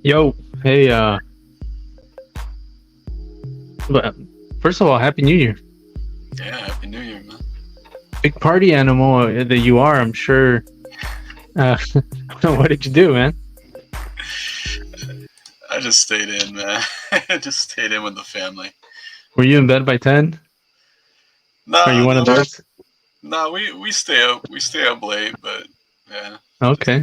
Yo, hey, but first of all, Happy New Year. Yeah, Happy New Year, man. Big party animal that you are, I'm sure. Uh, what did you do, man? I just stayed in, man. I just stayed in with the family. Were you in bed by 10? Are you Nah, one of no, those? nah. We stay up late, but yeah, just Okay.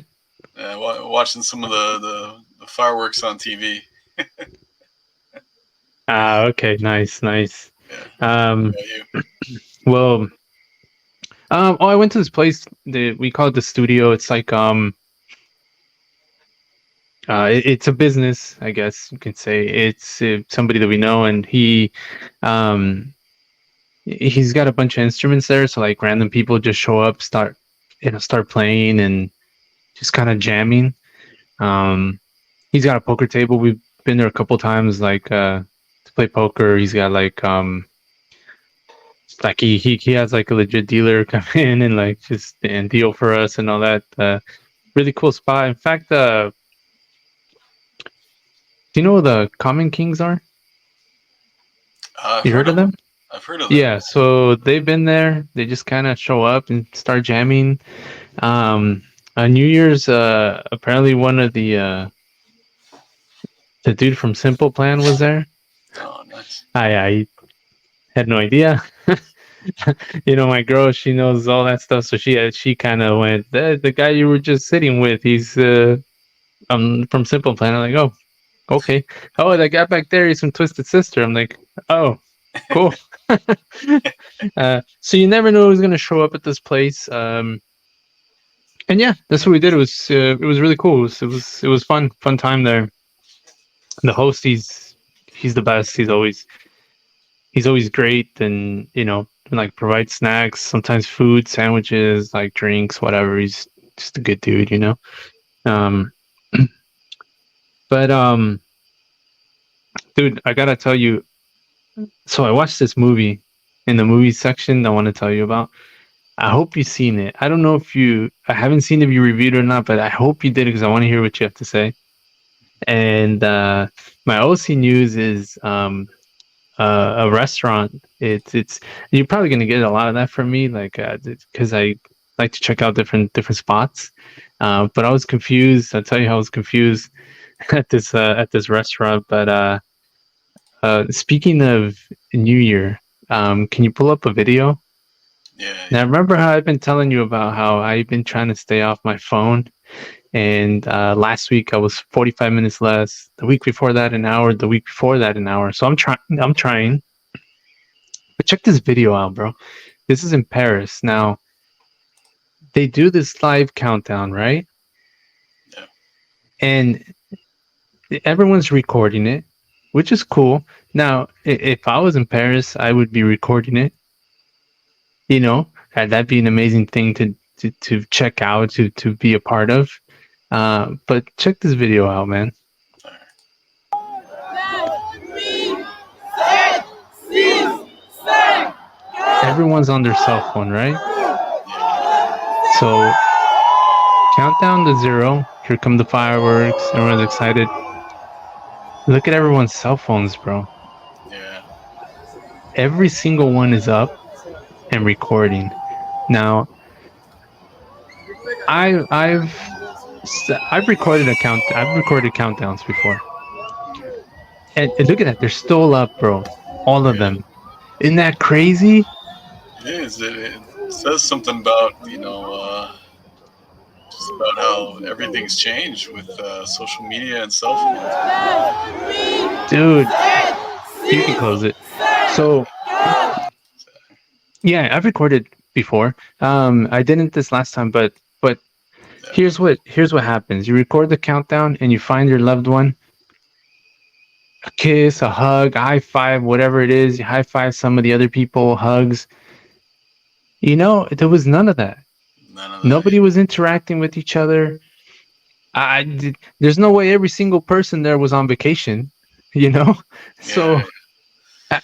watching some of the fireworks on TV. Ah, okay. Nice, nice. Yeah. What Um, about you? well, I went to this place that we call it the studio. It's like, it's a business, I guess you can say. It's somebody that we know, and um, he's got a bunch of instruments there. So like random people just show up, start playing and just kind of jamming. Um, he's got a poker table. We've been there a couple times, like to play poker. He's got like he has like a legit dealer come in and like just and deal for us and all that. Really cool spot. In fact, do you know what the Common Kings are? I've You heard heard of of them. them? I've heard of them. Yeah, so they've been there. They just kind of show up and start jamming. Um, New Year's, apparently one of the dude from Simple Plan was there. Oh, nice. I had no idea. My girl, she knows all that stuff, so she kind of went, the guy you were just sitting with, he's from Simple Plan. I'm like, oh, okay. Oh, that guy back there, he's from Twisted Sister. I'm like, oh, cool. So you never know who's gonna show up at this place. And yeah, that's what we did. It was really cool. It was fun time there. The host, he's the best. He's always great, and like provide snacks, sometimes food, sandwiches, like drinks, whatever. He's just a good dude. Um, but dude, I gotta tell you. So I watched this movie in the movie section. I want to tell you about. I hope you've seen it. I don't know if I haven't seen if you reviewed it or not, but I hope you did because I want to hear what you have to say. And my OC news is a restaurant. It's you're probably gonna get a lot of that from me, like because I like to check out different spots. But I was confused. I'll tell you how I was confused at this restaurant. But speaking of New Year, can you pull up a video? Yeah, Now yeah. remember how I've been telling you about how I've been trying to stay off my phone, and last week I was 45 minutes less. The week before that, an hour. The week before that, an hour. So I'm trying. I'm trying. But check this video out, bro. This is in Paris. Now, they do this live countdown, right? Yeah. And everyone's recording it, which is cool. Now, if I was in Paris, I would be recording it. That'd be an amazing thing to check out, to be a part of. But check this video out, man. All right. Everyone's on their cell phone, right? Yeah. So count down to 0. Here come the fireworks. Everyone's excited. Look at everyone's cell phones, bro. Yeah. Every single one is up and recording. Now, I've I've recorded countdowns before, and look at that, they're still up, bro. All of them. Isn't that crazy? It is. It says something about just about how everything's changed with social media and cell phones. Dude, you can close it. So yeah, I've recorded before. I didn't this last time, but Yeah. here's what happens. You record the countdown and you find your loved one, a kiss, a hug, a high five, whatever it is. You high five some of the other people, hugs. There was none of that. None of that. Nobody was interacting with each other. There's no way every single person there was on vacation, you know. Yeah. So, I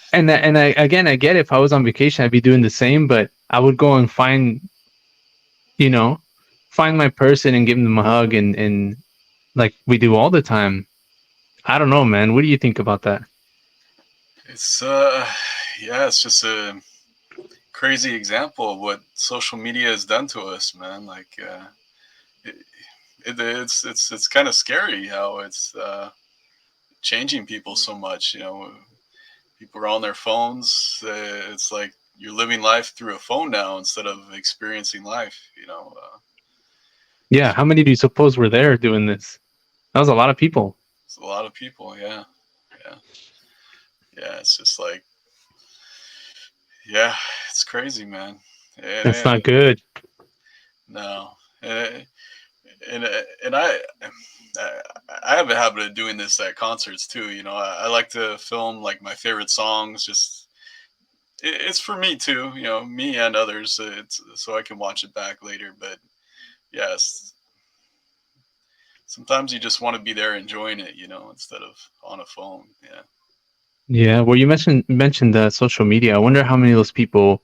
get it. If I was on vacation, I'd be doing the same. But I would go and you know, find my person and give them a hug, and like we do all the time. I don't know, man. What do you think about that? It's yeah, it's just a crazy example of what social media has done to us, man. Like it, it's kind of scary how it's changing people so much. You know, people are on their phones. It's like you're living life through a phone now instead of experiencing life. You know, Yeah, how many do you suppose were there doing this? That was a lot of people. it's a lot of people. Yeah, yeah, yeah. It's just like yeah, it's crazy, man. That's And not good. no, and and I have a habit of doing this at concerts too. You know, I like to film like my favorite songs. Just it's for me too. You know, me and others. It's so I can watch it back later. But yes, sometimes you just want to be there enjoying it. You know, instead of on a phone. Yeah. Yeah, well, you mentioned social media. I wonder how many of those people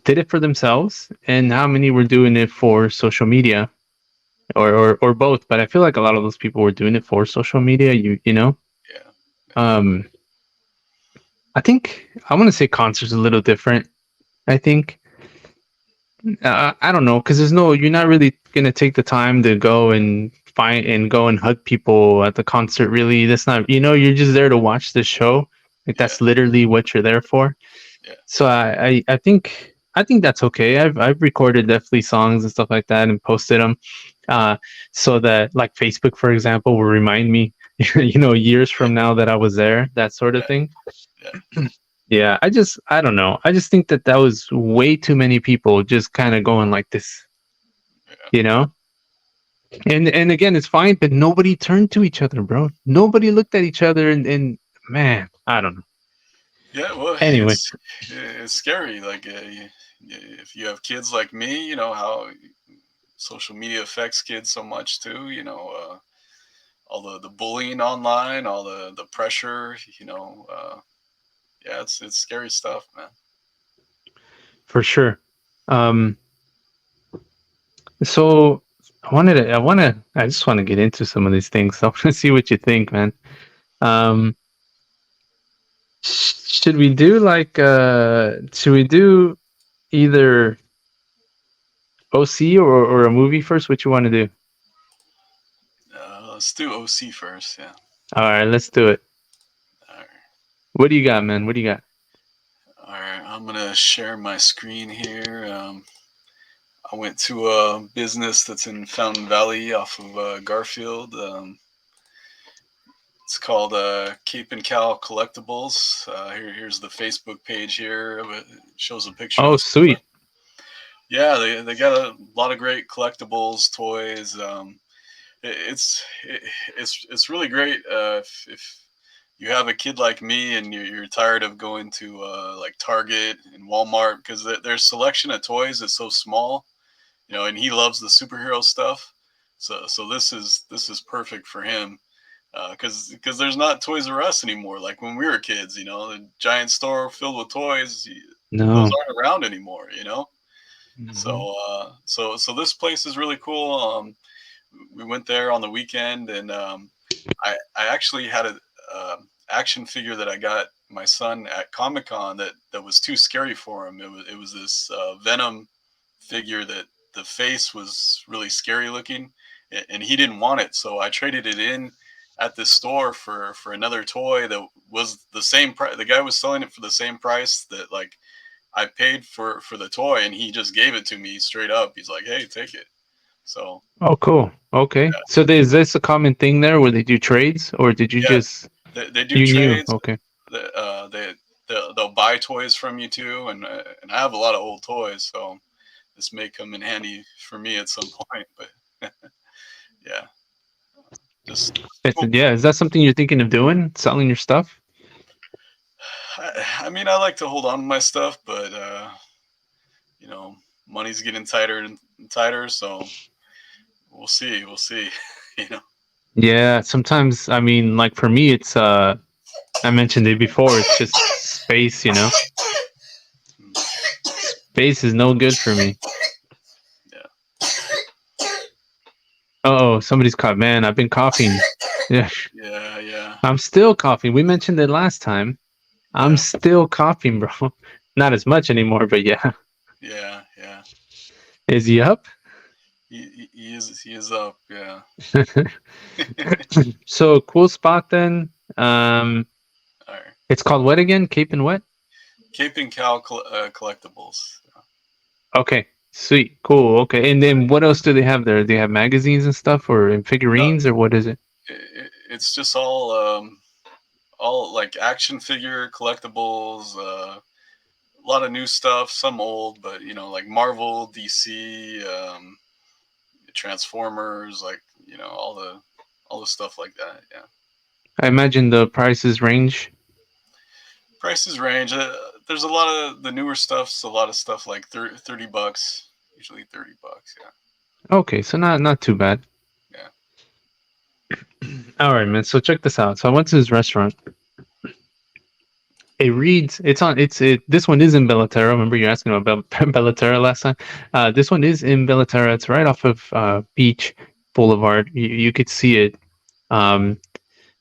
did it for themselves, and how many were doing it for social media, or both. But I feel like a lot of those people were doing it for social media. You know, Yeah. um, I think I want to say concerts a little different. I think I don't know because there's no you're not really gonna take the time to go and find and go and hug people at the concert. Really, that's not you're just there to watch the show. Like Yeah. that's literally what you're there for. Yeah. So I think that's okay. I've recorded definitely songs and stuff like that and posted them, uh, so that like Facebook, for example, will remind me, years Yeah. from now that I was there, that sort of Yeah. thing. Yeah. Yeah, I don't know. I just think that that was way too many people just kind of going like this, Yeah. you know. And again, it's fine, but nobody turned to each other, bro. Nobody looked at each other, and man, I don't know. Yeah, well, Anyway, it's scary. Like, if you have kids like me, you know how social media affects kids so much too. You know, all the bullying online, all the pressure. You know, yeah, it's scary stuff, man. for sure. Um, So I just want to get into some of these things. So I want to see what you think, man. Um, should we do either OC or a movie first? What you want to do? Let's do OC first. Yeah. All right, let's do it. All right. What do you got, man? What do you got? All right. I'm gonna share my screen here. I went to a business that's in Fountain Valley off of Garfield. It's called Cape and Cal Collectibles. Here's the Facebook page here. It shows a picture of Oh, the store. sweet. Yeah, they got a lot of great collectibles, toys. It's really great if you have a kid like me and you're tired of going to like Target and Walmart because their selection of toys is so small, you know, and he loves the superhero stuff. So this is perfect for him because there's not Toys R Us anymore. Like when we were kids, you know, the giant store filled with toys, those No. aren't around anymore. You know, Mhm. so this place is really cool. We went there on the weekend, and I actually had a action figure that I got my son at Comic Con that was too scary for him. It was this Venom figure that the face was really scary looking, and he didn't want it. So I traded it in at this store for another toy that was the same price. The guy was selling it for the same price that like I paid for the toy, and he just gave it to me straight up. He's like, "Hey, take it." So Oh, cool. Okay. yeah, So is this a common thing there where they do trades, or did you yeah, just they do you knew? trades. Okay. They'll buy toys from you too, and I have a lot of old toys, so this may come in handy for me at some point. But yeah, just cool. Yeah. Is that something you're thinking of doing? Selling your stuff? I mean, I like to hold on to my stuff, but you know, money's getting tighter and tighter, so we'll see. We'll see. you know. Yeah, sometimes I mean, like for me, it's I mentioned it before. It's just space, you know. Space is no good for me. Yeah. Oh, somebody's caught. Man, I've been coughing. Yeah, Yeah, yeah, I'm still coughing. We mentioned it last time. I'm yeah, still coughing, bro. Not as much anymore, but yeah. yeah, yeah. Is he up? He is up. Yeah. So cool spot then. Um, All right. it's called what again? Cape and what? Cape and Cow collectibles. Okay, sweet, cool. Okay, and then what else do they have there? Do they have magazines and stuff, or and No, figurines, or what is it? it's just all like action figure collectibles. A lot of new stuff, some old, but like Marvel, DC, Transformers, like all the stuff like that. Yeah. I imagine the prices range. Prices range. There's a lot of the newer stuff's a lot of stuff like $30, usually $30. Yeah. Okay, so not too bad. Yeah. All right, man. So check this out. So I went to this restaurant. It reads. It's on. It's it. This one is in Bellaterra. Remember you asking about Bellaterra last time. This one is in Bellaterra. It's right off of Beach Boulevard. You could see it. Um,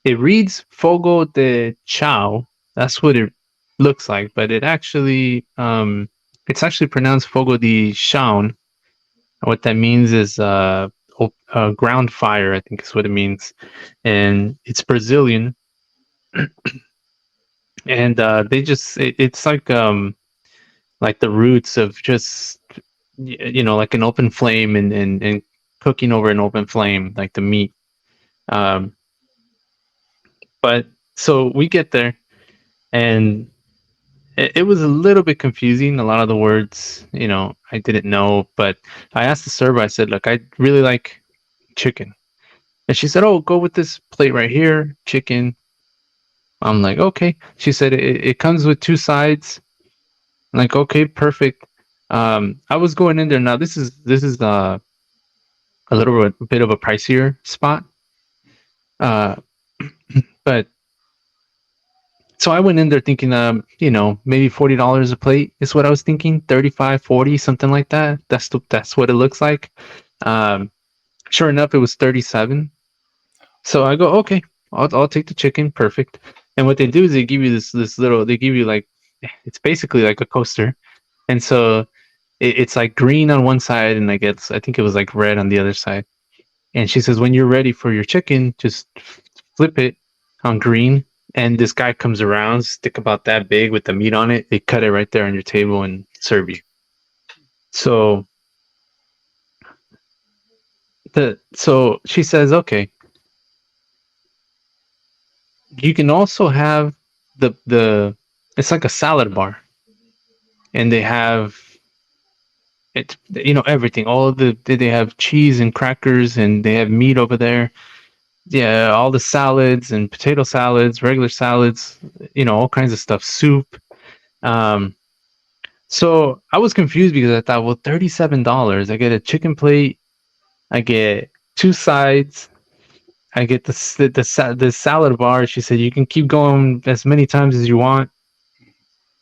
it reads Fogo de Chao. That's what it looks like, but it's actually pronounced Fogo de Chão. What that means is ground fire. I think is what it means, and it's Brazilian. And they just it's like the roots of just like an open flame and cooking over an open flame like the meat. Um, but so we get there and it was a little bit confusing. A lot of the words, I didn't know, but I asked the server. I said, "Look, I really like chicken," and she said, "Oh, go with this plate right here, chicken." I'm like, "Okay." She said, "It comes with two sides." I'm like, "Okay, perfect." I was going in there now. This is a little bit of a pricier spot, uh, but so I went in there thinking, maybe $40 a plate is what I was thinking, 35, 40, something like that. That's what it looks like. Um, sure enough, it was 37. So I go, okay, I'll take the chicken, perfect. And what they do is they give you this little, they give you like, it's basically like a coaster, and so it's like green on one side, and I think it was like red on the other side. And she says, when you're ready for your chicken, just flip it on green. And this guy comes around, stick about that big with the meat on it. They cut it right there on your table and serve you. So so she says, okay, you can also have the it's like a salad bar, and they have it, everything. All of they have cheese and crackers, and they have meat over there. Yeah, all the salads and potato salads, regular salads, all kinds of stuff, soup. Um, so I was confused because I thought, well, $37, I get a chicken plate, I get two sides, I get the salad bar. She said you can keep going as many times as you want.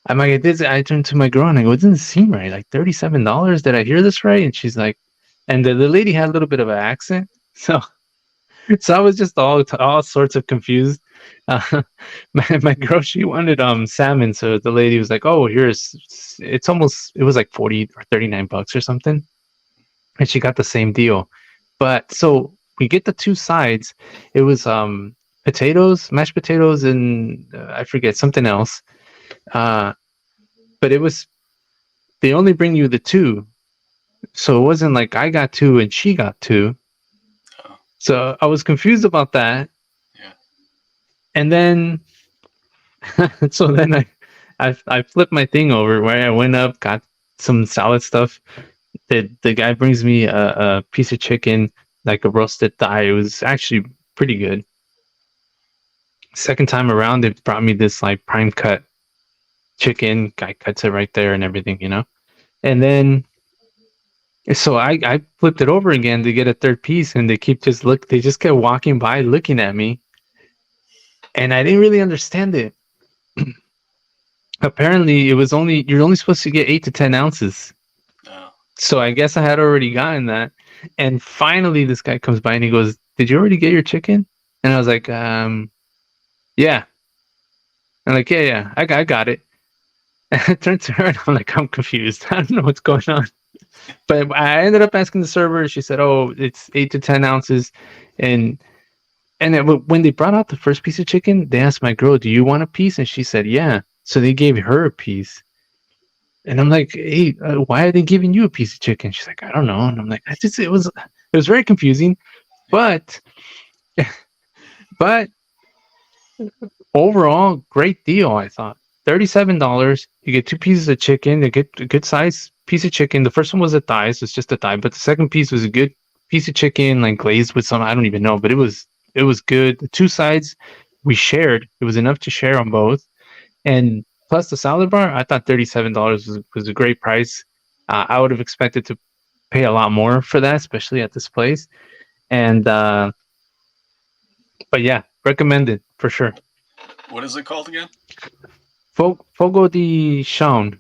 I'm like, this. I turned to my girl and I go, it doesn't seem right. Like $37. Did I hear this right? And she's like, and the lady had a little bit of an accent, so so I was just all sorts of confused. Uh, my girl, she wanted salmon, so the lady was like, "Oh, it was like 40 or $39 or something," and she got the same deal. But so we get the two sides. It was potatoes, mashed potatoes, and I forget something else. Uh, but they only bring you the two, so it wasn't like I got two and she got two. Oh, So I was confused about that. yeah. And then so then I flipped my thing over where I went up, got some salad stuff. The guy brings me a piece of chicken, like a roasted thigh. It was actually pretty good. Second time around, they brought me this like prime cut chicken. Guy cuts it right there and everything. And then so I flipped it over again to get a third piece, and they just kept walking by looking at me, and I didn't really understand it. Apparently, you're only supposed to get 8 to 10 ounces. No. So I guess I had already gotten that. And finally, this guy comes by and he goes, "Did you already get your chicken?" And I was like, yeah. I'm like, yeah, I got it. And I turned to her and I'm like, I'm confused. I don't know what's going on. But I ended up asking the server. She said, oh, it's 8 to 10 ounces. And when they brought out the first piece of chicken, they asked my girl, do you want a piece? And she said, yeah. So they gave her a piece. And I'm like, hey, why are they giving you a piece of chicken? She's like, I don't know. And I'm like, it was very confusing. Yeah. But, but overall, great deal. I thought $37. You get 2 pieces of chicken. You get a good size piece of chicken. The first one was a thigh, so it's just a thigh. But the second piece was a good piece of chicken, like glazed with some. I don't even know, but it was good. The two sides we shared. It was enough to share on both, and plus the salad bar. I thought $37 was a great price. I would have expected to pay a lot more for that, especially at this place. And but yeah, recommended for sure. What is it called again? Fogo de Chão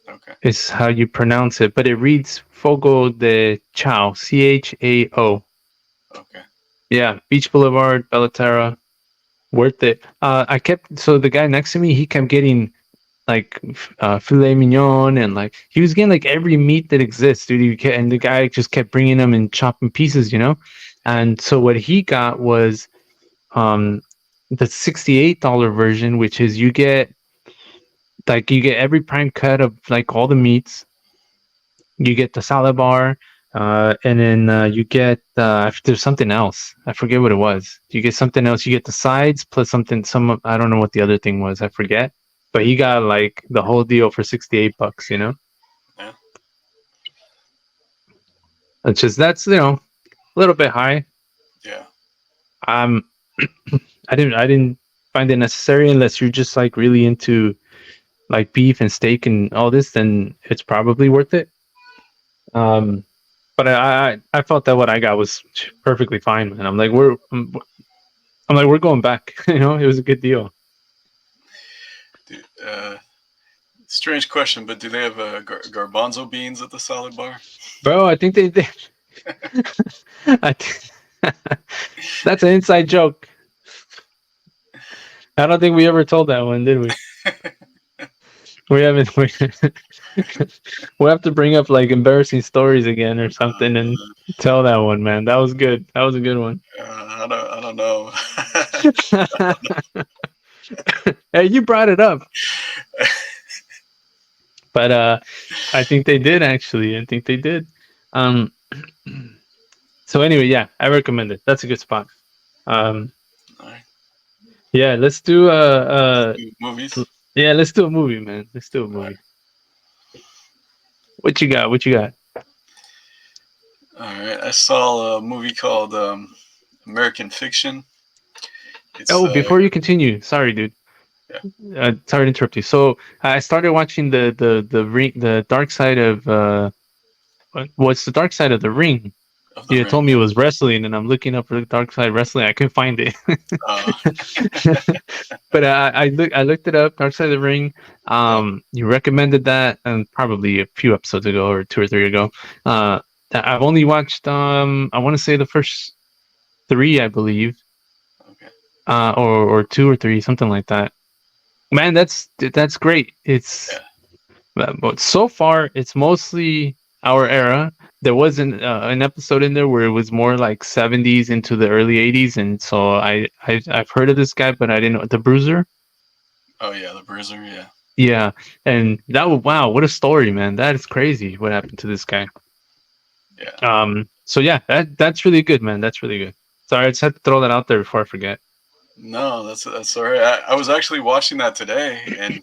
Okay. is how you pronounce it, but it reads Fogo de Chao, Chao. Okay. Yeah, Beach Boulevard, Bellaterra, worth it. So the guy next to me, he kept getting like filet mignon and like he was getting like every meat that exists, dude. And the guy just kept bringing them and chopping pieces, you know. And so what he got was um the $68 version, which is you get every prime cut of like all the meats. You get the salad bar, and then you get there's something else. I forget what it was. You get something else. You get the sides plus something. I don't know what the other thing was. I forget. But he got like the whole deal for $68. You know, Yeah. that's a little bit high. Yeah. Um, I didn't find it necessary unless you're just like really into like beef and steak and all this. Then it's probably worth it. Um, but I felt that what I got was perfectly fine, man. I'm like we're going back. It was a good deal, Strange question, but do they have garbanzo beans at the salad bar? bro. I think they did. I th- That's an inside joke. I don't think we ever told that one, did we? We haven't. We'll have to bring up like embarrassing stories again or something and tell that one, man. That was good. That was a good one. I don't know. Hey, you brought it up, but I think they did actually. I think they did. Um, so anyway, yeah, I recommend it. That's a good spot. Um, All right. yeah, let's do Movies. yeah, let's do a movie, man. Let's do a All right. movie. What you got? What you got? All right. I saw a movie called American Fiction. It's Oh, before you continue, sorry, dude. yeah, Sorry to interrupt you. So I started watching the Dark Side of what's the Dark Side of the Ring? of the You Ring. told me it was wrestling, and I'm looking up for the Dark Side Wrestling. I couldn't find it, Uh, but I looked it up. Dark Side of the Ring. yeah. You recommended that, and probably a few episodes ago, or two or three ago. I've only watched I want to say the first three, I believe, Okay. or two or three, something like that. Man, that's great. Yeah. But so far it's mostly our era. There wasn't an episode in there where it was more like 70s into the early 80s, and so I've heard of this guy, but I didn't know the Bruiser. Oh yeah, the Bruiser. Yeah. Yeah, and that was wow, what a story, man. That is crazy. What happened to this guy? Yeah. So yeah, that's really good, man. That's really good. Sorry, I just had to throw that out there before I forget. No, that's all right. I was actually watching that today, and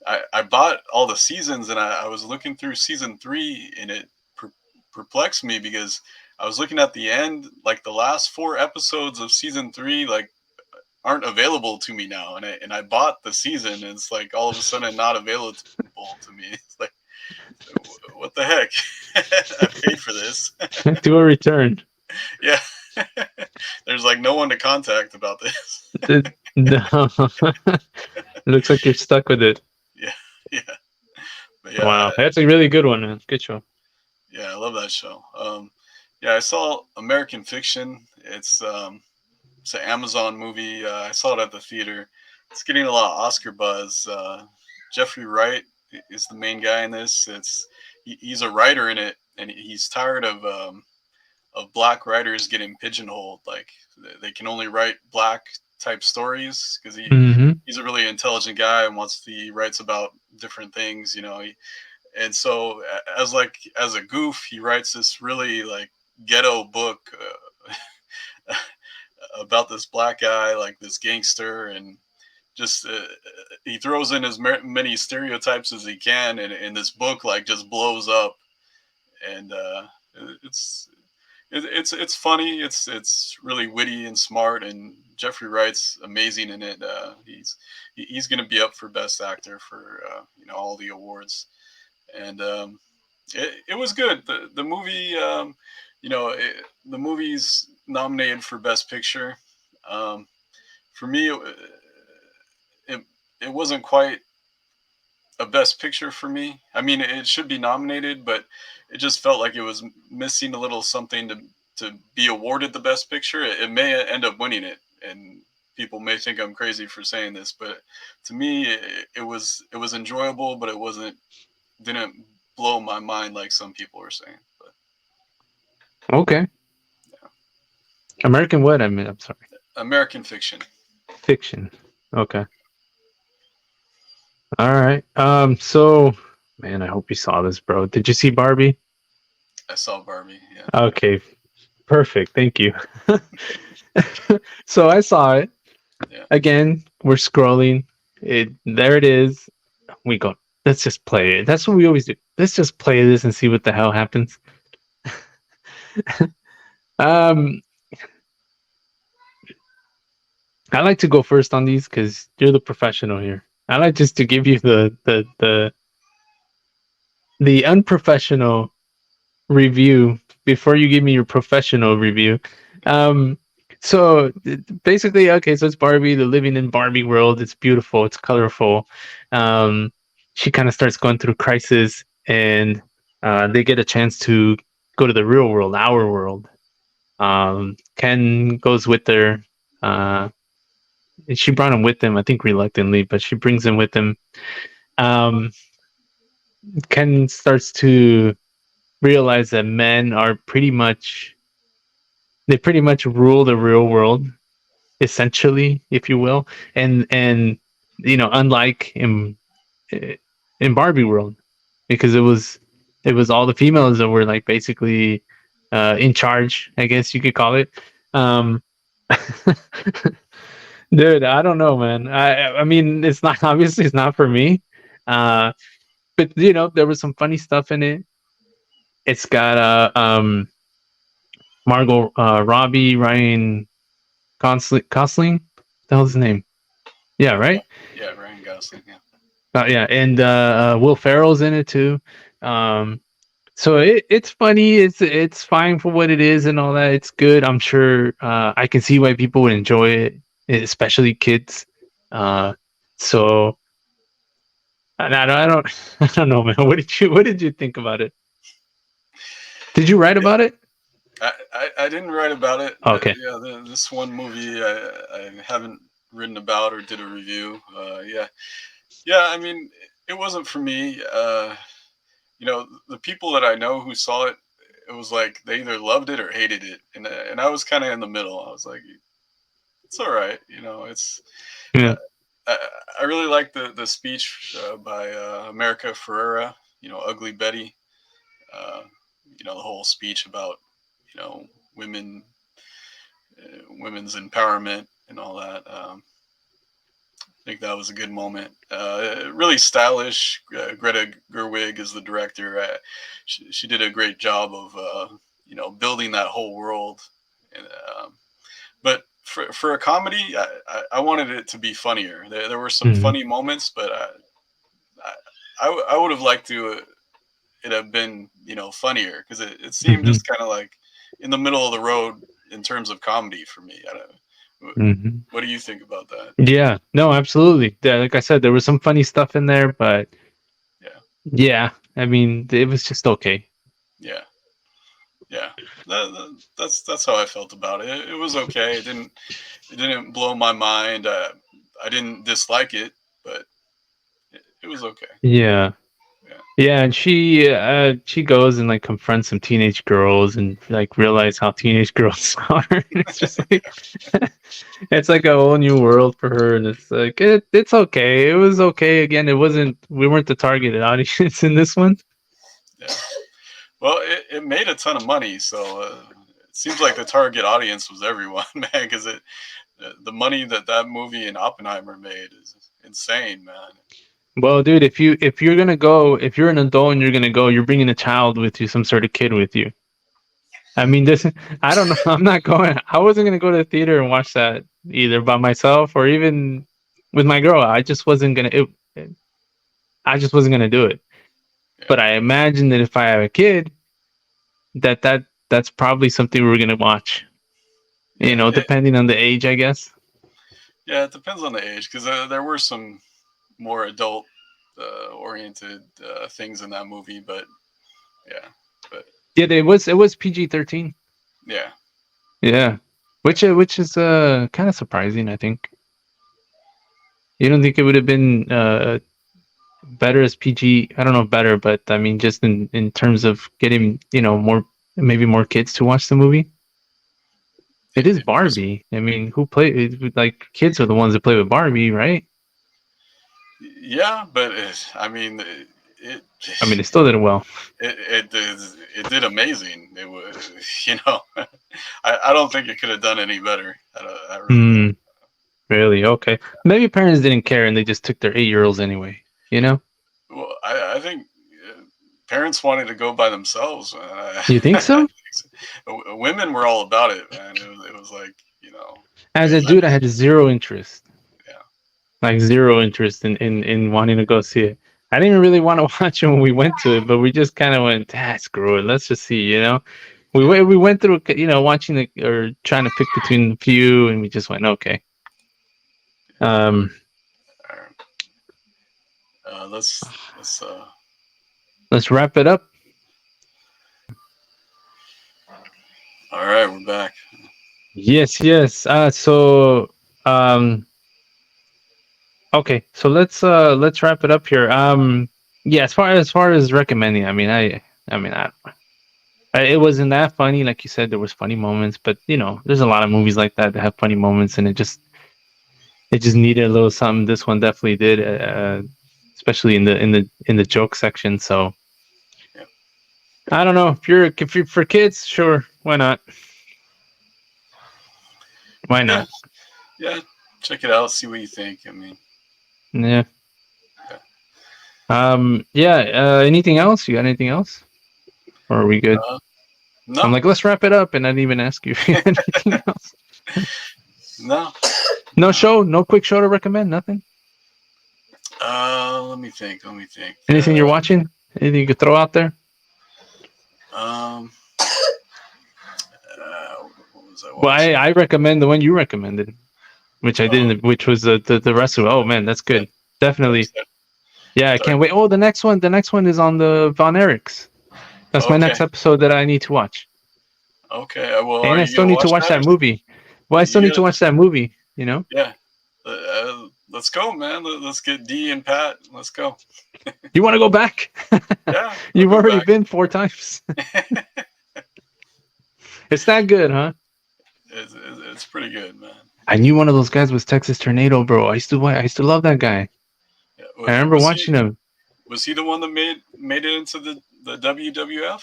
I bought all the seasons, and I was looking through season three, and it perplexed me because I was looking at the end, like the last four episodes of season three, like aren't available to me now, and I bought the season, and it's like all of a sudden not available to me. It's like what the heck? I paid for this. Do a return. Yeah. There's like no one to contact about this. No. Looks like you're stuck with it. Yeah, yeah, but Wow, that's a really good one, man. Good show. yeah, I love that show. Yeah, I saw American Fiction. It's it's an Amazon movie. I saw it at the theater. It's getting a lot of Oscar buzz. Jeffrey Wright is the main guy in this. He's a writer in it, and he's tired of black writers getting pigeonholed. Like they can only write black type stories because Hmm. he's a really intelligent guy and he writes about different things. And so as a goof, he writes this really like ghetto book. About this black guy, like this gangster, and just he throws in as many stereotypes as he can, and this book like just blows up, and it's it's funny. It's really witty and smart, and Jeffrey Wright's amazing in it. He's going to be up for best actor for all the awards, and it was good. The movie, the movie's nominated for best picture. Um, for me, it it wasn't quite a best picture for me. I mean, it should be nominated, but it just felt like it was missing a little something to be awarded the best picture. It may end up winning it, and people may think I'm crazy for saying this, but to me, it was enjoyable, but it didn't blow my mind like some people are saying. But Okay. yeah. American what? I mean, I'm sorry. American Fiction. Fiction. Okay. All right. So, man, I hope you saw this, bro. Did you see Barbie? I saw Barbie. Yeah, Okay. Perfect. Thank you. So I saw it yeah. again. We're scrolling. There it is. We go. Let's just play it. That's what we always do. Let's just play this and see what the hell happens. Um, I like to go first on these because you're the professional here. I like just to give you the unprofessional review before you give me your professional review. Um, so basically, okay, so it's Barbie. They're living in Barbie world. It's beautiful. It's colorful. Um, she kind of starts going through crisis, and they get a chance to go to the real world, our world. Ken goes with her. Uh, she brought him with him, I think reluctantly, but she brings him with him. Um, Ken starts to realize that men are pretty much rule the real world, essentially, if you will, and unlike in Barbie world, because it was all the females that were like basically in charge, I guess you could call it. Um, dude, I don't know, man. I mean, it's not obviously it's not for me. Uh, but there was some funny stuff in it. It's got Margot Robbie, Ryan Gosling. What the hell's his name? Yeah, Yeah, right. yeah, Ryan Gosling. Yeah. Yeah, and Will Ferrell's in it too. Um, so it's funny. It's fine for what it is and all that. It's good. I'm sure I can see why people would enjoy it, especially kids. Uh, so I don't I don't know, man. What did you think about it? Did you write about it? I didn't write about it. Okay. Yeah, this one movie I haven't written about or did a review. Yeah, yeah. I mean, it wasn't for me. The people that I know who saw it, it was like they either loved it or hated it, and I was kind of in the middle. I was like, it's all right. It's Yeah. uh, I, I really like the speech by America Ferrera. Ugly Betty. Uh, the whole speech about you know women women's empowerment and all that. I think that was a good moment. Really stylish. Greta Gerwig is the director. She did a great job of building that whole world. And, but for a comedy, I wanted it to be funnier. There were some Hmm. funny moments, but I would have liked to it have been funnier because it seemed Hmm. just kind of like in the middle of the road in terms of comedy for me. I don't know. Hmm. What do you think about that? Yeah. No, absolutely. Yeah, like I said, there was some funny stuff in there, but Yeah, yeah, I mean, it was just okay. yeah, yeah. That's how I felt about it. It was okay. It didn't blow my mind. I didn't dislike it, but it was okay. Yeah. Yeah, Yeah, and she goes and like confronts some teenage girls and like realize how teenage girls are. And it's just like it's like a whole new world for her, and it's like it's okay. It was okay. Again, it wasn't. We weren't the targeted audience in this one. yeah. Well, it made a ton of money, so it seems like the target audience was everyone, man. Because the money that that movie and Oppenheimer made is insane, man. Well, dude, if you're gonna go, if you're an adult and you're gonna go, you're bringing a child with you, some sort of kid with you. I mean, this. I don't know. I'm not going. I wasn't gonna go to the theater and watch that either by myself or even with my girl. I just wasn't gonna. I just wasn't gonna do it. Yeah, But I imagine that if I have a kid, that's probably something we're gonna watch. yeah, Depending on the age, I guess. yeah. It depends on the age, because there were some more adult oriented things in that movie, but yeah, but Yeah, it was PG-13. yeah, Yeah, yeah. which is kind of surprising. I think you don't think it would have been better as PG. I don't know better, but I mean just in terms of getting more maybe more kids to watch the movie. It is It was, Barbie. I mean, who play like kids are the ones that play with Barbie, right? yeah, but I mean, it I mean, it still did well. it did amazing. It was, you know, I don't think it could have done any better. I really don't. Hmm. Really? Okay. Maybe parents didn't care and they just took their 8-year-olds anyway. You know? Well, I think parents wanted to go by themselves. You think so? Women were all about it, man. It was like, you know, As they a let, dude, I had zero interest. yeah, Like zero interest in wanting to go see it. I didn't really want to watch it when we went to it, but we just kind of went, screw it. Let's just see. yeah. We went through, watching or trying to pick between a few, and we just went, okay. Um, All right. Let's let's wrap it up. All right, we're back. Yes, yes. Okay, so let's wrap it up here. Yeah, as far as recommending, it wasn't that funny, like you said. There was funny moments, but there's a lot of movies like that that have funny moments, and it just needed a little something. This one definitely did, especially in the joke section. So Yeah, I don't know if you're for kids, sure, why not? Why yeah, not? yeah. Check it out. See what you think. I mean, Yeah. yeah. Yeah. Anything else? You got anything else? Or are we good? Uh, I'm no, like, let's wrap it up, and I didn't even ask you if you had anything else. no. No show, no quick show to recommend. Nothing. Let me think. Let me think. Anything you're watching? Anything you could throw out there? Um, what was I Well, I, watching? I recommend the one you recommended, which I Oh, didn't, which was the rest of. Oh man, that's yeah. good. Definitely. Yeah, I Dark. can't wait. Oh, the next one is on the Von Erichs. That's my Okay. next episode that I need to watch, Okay. Well, are and I you still gonna need to watch watch that, or that movie. Well, I still you need to gonna? watch that movie. Yeah. Let's go, man. Let's get D and Pat. Let's go. You want to go back? Yeah, I'll You've go already back. been 4 times. It's that good, huh? It's pretty good, man. I knew one of those guys was Texas Tornado, bro. I used to love that guy. Yeah. I remember watching him. Was he the one that made it into the WWF?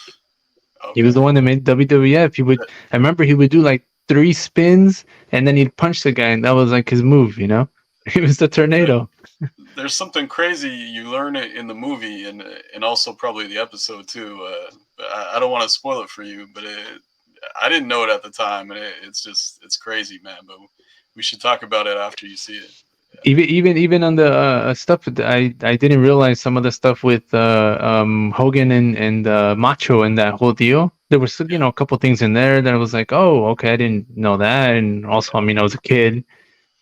He was Okay. the one that made WWF. I remember he would do like 3 spins and then he'd punch the guy, and that was like his move. He was the tornado. There's something crazy you learn it in the movie, and also probably the episode too. But I don't want to spoil it for you, but I didn't know it at the time, and it's crazy, man. But we should talk about it after you see it. Even on the stuff, I didn't realize some of the stuff with Hogan and Macho and that whole deal. There was Yeah, a couple things in there that I was like, oh, okay, I didn't know that. And also, I mean, I was a kid,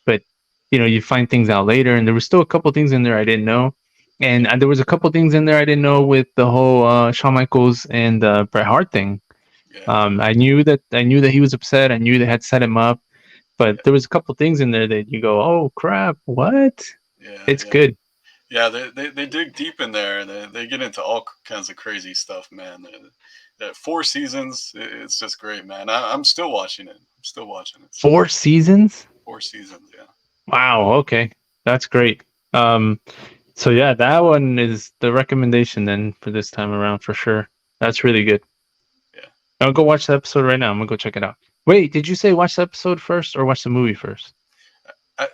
but you find things out later, and there was still a couple things in there I didn't know, and yeah, there was a couple things in there I didn't know with the whole Shawn Michaels and Bret Hart thing. Yeah. I knew that he was upset. I knew they had set him up, but there was a couple things in there that you go, "Oh crap, what?" Yeah. It's Yeah. good. Yeah, they dig deep in there, and they get into all kinds of crazy stuff, man. 4 seasons, it's just great, man. I'm still watching it. I'm still watching it. So 4 seasons? 4 seasons, yeah. Wow. Okay, that's great. Um, so yeah, that one is the recommendation then for this time around for sure. That's really good. Yeah. I'll go watch the episode right now. I'm gonna go check it out. Wait, did you say watch the episode first or watch the movie first? I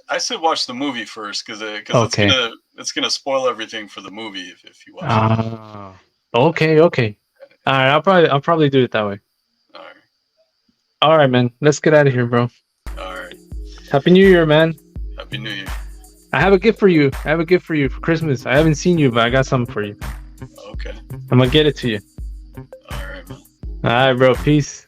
I said watch the movie first because Okay. it's gonna spoil everything for the movie if you watch it. Ah. Okay. Okay. All right. I'll probably do it that way. All right, All right, man. Let's get out of here, bro. all right. Happy New Year, man. Happy New Year. I have a gift for you. I have a gift for you for Christmas. I haven't seen you, but I got something for you. Okay. I'm gonna get it to you. All right, man. All right, bro. Peace.